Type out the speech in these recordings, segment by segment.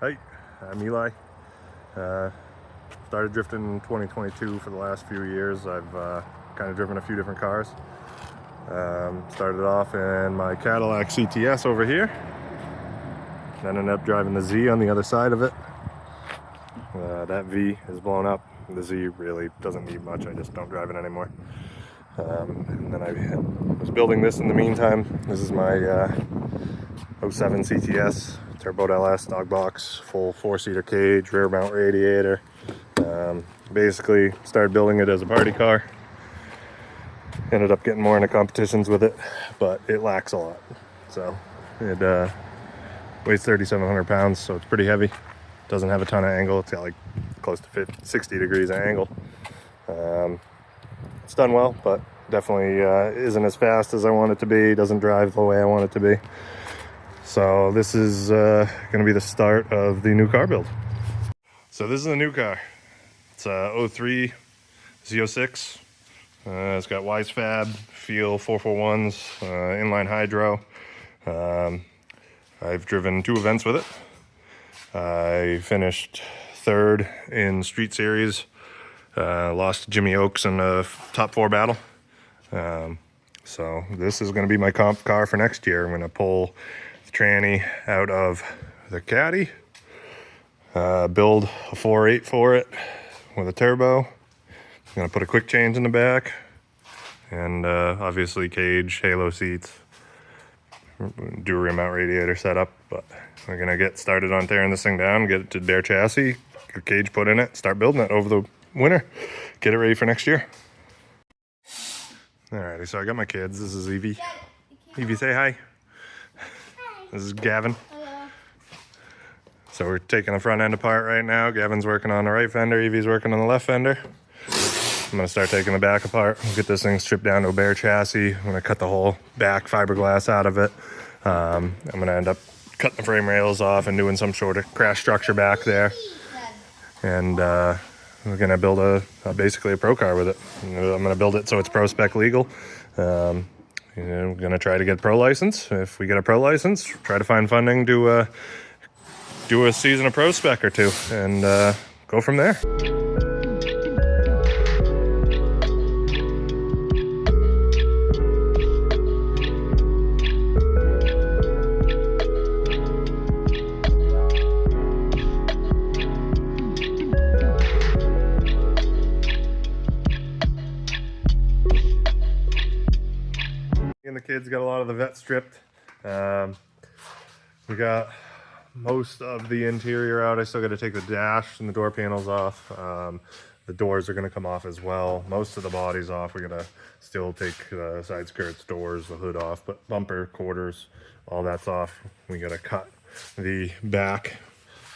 Hi, I'm Eli. Started drifting in 2022. For the last few years I've kind of driven a few different cars. Started off in my Cadillac CTS over here, then ended up driving the Z on the other side of it. That V is blown up. The Z really doesn't need much, I just don't drive it anymore. And then I was building this in the meantime. This is my 07 CTS, turbo LS, dog box, full 4-seater cage, rear mount radiator. Basically started building it as a party car. Ended up getting more into competitions with it, but it lacks a lot. So it weighs 3,700 pounds, so it's pretty heavy. Doesn't have a ton of angle. It's got like close to 60 degrees of angle. It's done well, but definitely isn't as fast as I want it to be. Doesn't drive the way I want it to be. So this is going to be the start of the new car build. So this is the new car. It's a 03 Z06. It's got Wisefab, Feel 441s, inline hydro. I've driven 2 events with it. I finished 3rd in Street Series. Lost to Jimmy Oakes in the top 4 battle. So this is going to be my comp car for next year. I'm going to pull the tranny out of the Caddy, build a 4.8 for it with a turbo. I'm going to put a quick change in the back, and obviously cage, halo seats, do a rear mount radiator setup. But we're going to get started on tearing this thing down, get it to bare chassis, get a cage put in it, start building it over the winter, get it ready for next year. Alrighty, so I got my kids. This is Evie. Evie, say hi. This is Gavin. Hello. So we're taking the front end apart right now. Gavin's working on the right fender, Evie's working on the left fender. I'm gonna start taking the back apart. We'll get this thing stripped down to a bare chassis. I'm gonna cut the whole back fiberglass out of it. I'm gonna end up cutting the frame rails off and doing some sort of crash structure back there. And we're gonna build basically a pro car with it. I'm gonna build it so it's pro spec legal. We're gonna try to get pro license. If we get a pro license, try to find funding to do a season of pro spec or 2, and go from there. And the kids got a lot of the vet stripped. We got most of the interior out. I still got to take the dash and the door panels off. The doors are going to come off as well. Most of the body's off. We got to still take the side skirts, doors, the hood off, but bumper, quarters, all that's off. We got to cut the back.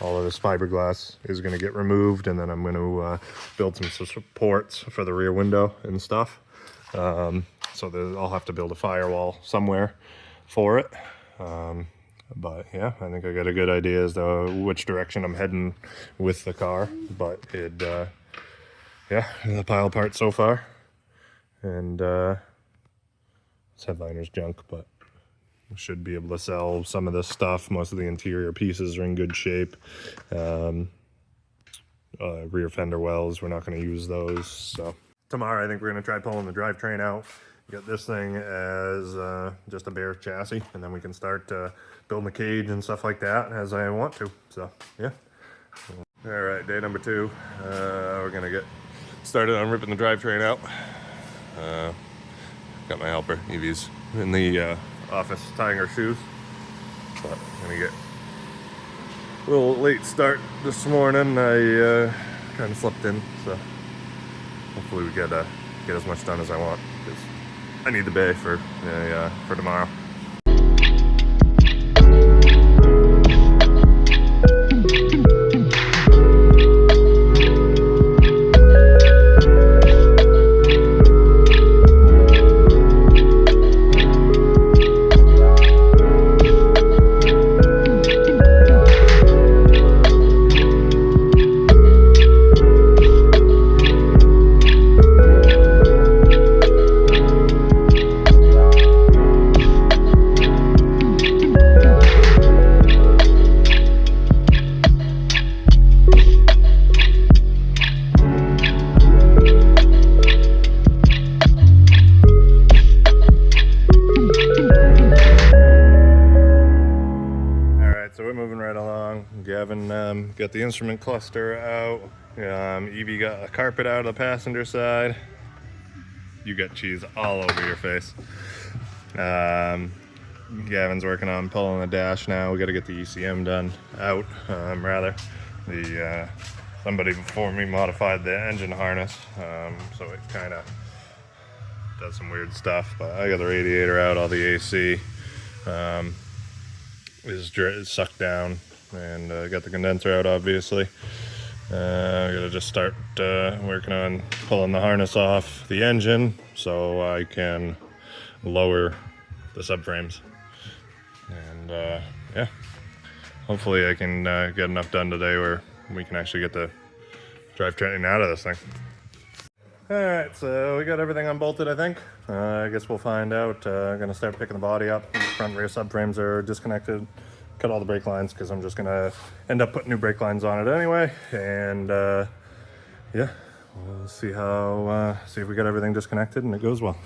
All of this fiberglass is going to get removed, and then I'm going to build some supports for the rear window and stuff. So I'll have to build a firewall somewhere for it. But yeah, I think I got a good idea as to which direction I'm heading with the car. But yeah, the pile apart so far. And this headliner's junk, but should be able to sell some of this stuff. Most of the interior pieces are in good shape. Rear fender wells, we're not going to use those. So tomorrow I think we're going to try pulling the drivetrain out, get this thing as just a bare chassis, and then we can start building the cage and stuff like that as I want to. So yeah. All right, day number 2. We're going to get started on ripping the drivetrain out. Got my helper, Evie's in the office tying her shoes, but I'm gonna get a little late start this morning. I kind of slept in, so hopefully we get as much done as I want, because I need the bay for tomorrow. along. Gavin got the instrument cluster out. Evie got a carpet out of the passenger side. You got cheese all over your face. Gavin's working on pulling the dash now. We got to get the ECM done out, rather. Somebody before me modified the engine harness, so it kind of does some weird stuff. But I got the radiator out, all the AC is sucked down, and got the condenser out, obviously. I gotta just start working on pulling the harness off the engine so I can lower the subframes. And yeah, hopefully I can get enough done today where we can actually get the drivetrain out of this thing. Alright, so we got everything unbolted, I think. I guess we'll find out. I'm gonna start picking the body up. The front and rear subframes are disconnected. Cut all the brake lines because I'm just gonna end up putting new brake lines on it anyway. And yeah, we'll see how see if we got everything disconnected and it goes well.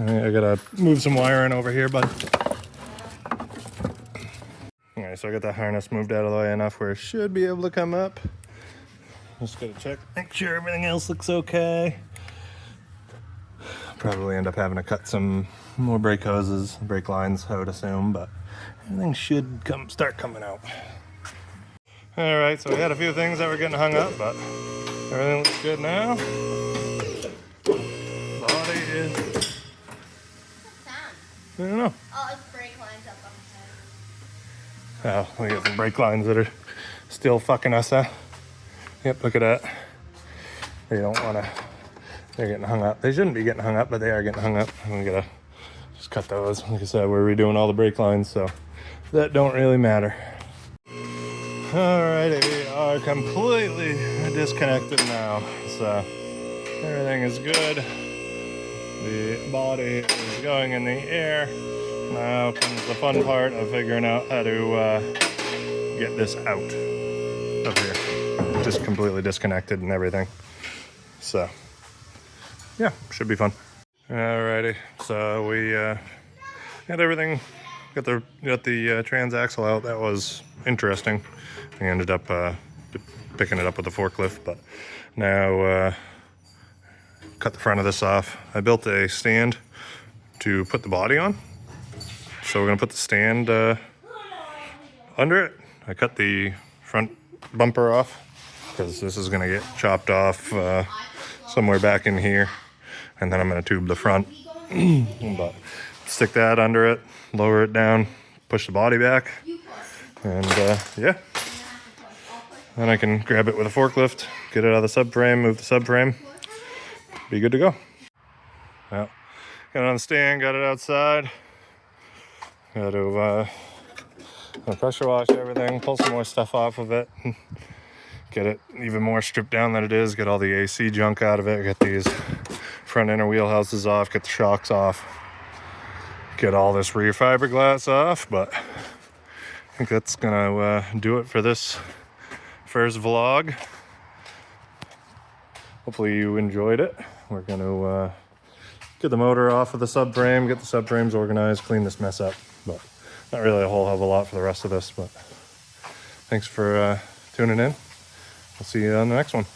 I gotta move some wiring over here, bud. Alright, so I got the harness moved out of the way enough where it should be able to come up. Just gotta check, make sure everything else looks okay. Probably end up having to cut some more brake hoses, brake lines, I would assume, but everything should start coming out. Alright, so we had a few things that were getting hung up, but everything looks good now. Body is... I don't know. Oh, it's brake lines up on the side. Oh, we got some brake lines that are still fucking us, huh? Yep, look at that. They don't want to... They're getting hung up. They shouldn't be getting hung up, but they are getting hung up. We gotta just cut those. Like I said, we're redoing all the brake lines, so that don't really matter. Alrighty, we are completely disconnected now. So everything is good. The body is going in the air. Now comes the fun part of figuring out how to get this out of here. Just completely disconnected and everything. So yeah, should be fun. Alrighty, so we got everything, got the transaxle out. That was interesting. We ended up picking it up with a forklift, but now cut the front of this off. I built a stand to put the body on. So we're gonna put the stand under it. I cut the front bumper off because this is gonna get chopped off somewhere back in here. And then I'm gonna tube the front. But stick that under it, lower it down, push the body back. And yeah. Then I can grab it with a forklift, get it out of the subframe, move the subframe. Be good to go. Well, got it on the stand, got it outside. Got to pressure wash everything, pull some more stuff off of it. Get it even more stripped down than it is, get all the AC junk out of it, get these front inner wheel houses off, get the shocks off, get all this rear fiberglass off, but I think that's gonna do it for this first vlog. Hopefully you enjoyed it. We're gonna get the motor off of the subframe, get the subframes organized, clean this mess up, but not really a whole hell of a lot for the rest of this, but thanks for tuning in. I'll see you on the next one.